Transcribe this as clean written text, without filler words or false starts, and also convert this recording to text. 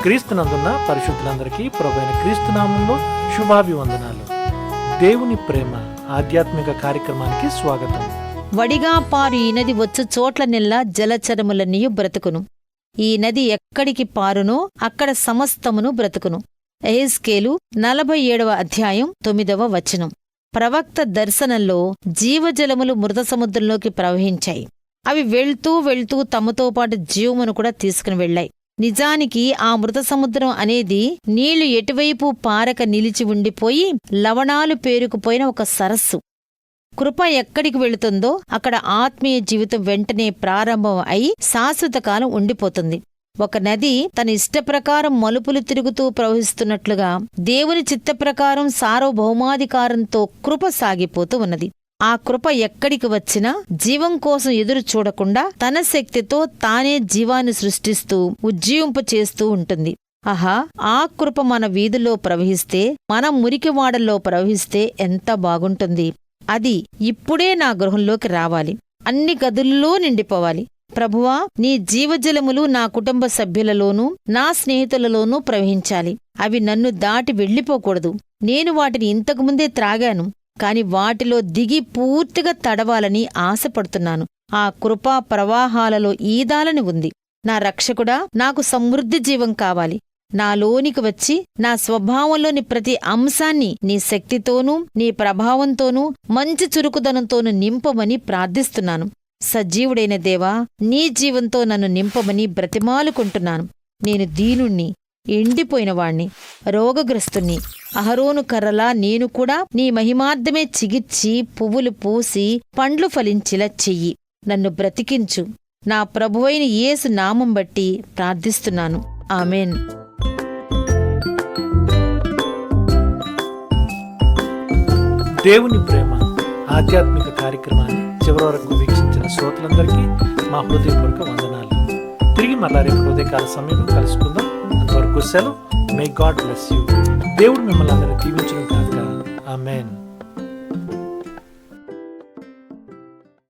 క్రీస్తునందున్న పరిశుద్ధులందరికీ ప్రభువైన క్రీస్తు నామంలో శుభాభివందనాలు. దేవుని ప్రేమ ఆధ్యాత్మిక కార్యక్రమానికి స్వాగతం. వడిగా పారు ఈ నది వచ్చు చోట్ల నెల్లా జలచరములన్నీయు బ్రతుకును. ఈ నది ఎక్కడికి పారునో అక్కడ సమస్తమును బ్రతుకును. ఎహెజ్కేలు 47వ అధ్యాయం 9వ వచనం. ప్రవక్త దర్శనంలో జీవజలములు మృత సముద్రంలోకి ప్రవహించాయి. అవి వెళ్తూ వెళ్తూ తమతో పాటు జీవమును కూడా తీసుకుని వెళ్లాయి. నిజానికి ఆ మృత సముద్రం అనేది నీళ్లు ఎటువైపు పారక నిలిచి ఉండిపోయి లవణాలు పేరుకుపోయిన ఒక సరస్సు. కృప ఎక్కడికి వెళుతుందో అక్కడ ఆత్మీయ జీవితం వెంటనే ప్రారంభం అయి శాశ్వతకాలం ఉండిపోతుంది. ఒక నది తన ఇష్టప్రకారం మలుపులు తిరుగుతూ ప్రవహిస్తున్నట్లుగా దేవుని చిత్తప్రకారం సార్వభౌమాధికారంతో కృప సాగిపోతూ ఉన్నది. ఆ కృప ఎక్కడికి వచ్చినా జీవం కోసం ఎదురు చూడకుండా తన శక్తితో తానే జీవాన్ని సృష్టిస్తూ ఉజ్జీవింపచేస్తూ ఉంటుంది. ఆహా, ఆ కృప మన వీధిలో ప్రవహిస్తే, మన మురికివాడల్లో ప్రవహిస్తే ఎంత బాగుంటుంది. అది ఇప్పుడే నా గృహంలోకి రావాలి, అన్ని గదుల్లో నిండిపోవాలి. ప్రభువా, నీ జీవజలములు నా కుటుంబ సభ్యులలోనూ నా స్నేహితులలోనూ ప్రవహించాలి. అవి నన్ను దాటి వెళ్ళిపోకూడదు. నేను వాటిని ఇంతకుముందే త్రాగాను, కాని వాటిలో దిగి పూర్తిగా తడవాలని ఆశపడుతున్నాను. ఆ కృపా ప్రవాహాలలో ఈదాలని ఉంది. నా రక్షకుడా, నాకు సమృద్ధి జీవం కావాలి. నాలోనికి వచ్చి నా స్వభావంలోని ప్రతి అంశాన్ని నీ శక్తితోనూ నీ ప్రభావంతోనూ మంచి చురుకుదనంతోనూ నింపమని ప్రార్థిస్తున్నాను. సజీవుడైన దేవా, నీ జీవంతో నన్ను నింపమని బ్రతిమాలుకుంటున్నాను. నేను దీనుణ్ణి, ఎండిపోయినవాణ్ణి, రోగగ్రస్తుణ్ణి. అహరోను కర్రలా నేను కూడా నీ మహిమార్థమే చిగిర్చి పువ్వులు పూసి పండ్లు ఫలించేలా చెయ్యి. నన్ను బ్రతికించు. నా ప్రభువైన యేసు నామం బట్టి ప్రార్థిస్తున్నాను. ఆమెన్. దేవుని ప్రేమ ఆధ్యాత్మిక కార్యక్రమాన్ని చివరి వరకు వీక్షించిన శ్రోతలందరికీ మా హృదయపూర్వక వందనాలు. తిరిగి మళ్ళా రేపు హృదయకాల సమయంలో కలుసుకుందాం. అంతవరకు సెలవు. May God bless you. దేవుడు మిమ్మల్ని అందరినీ దీవించును గాక. ఆమేన్.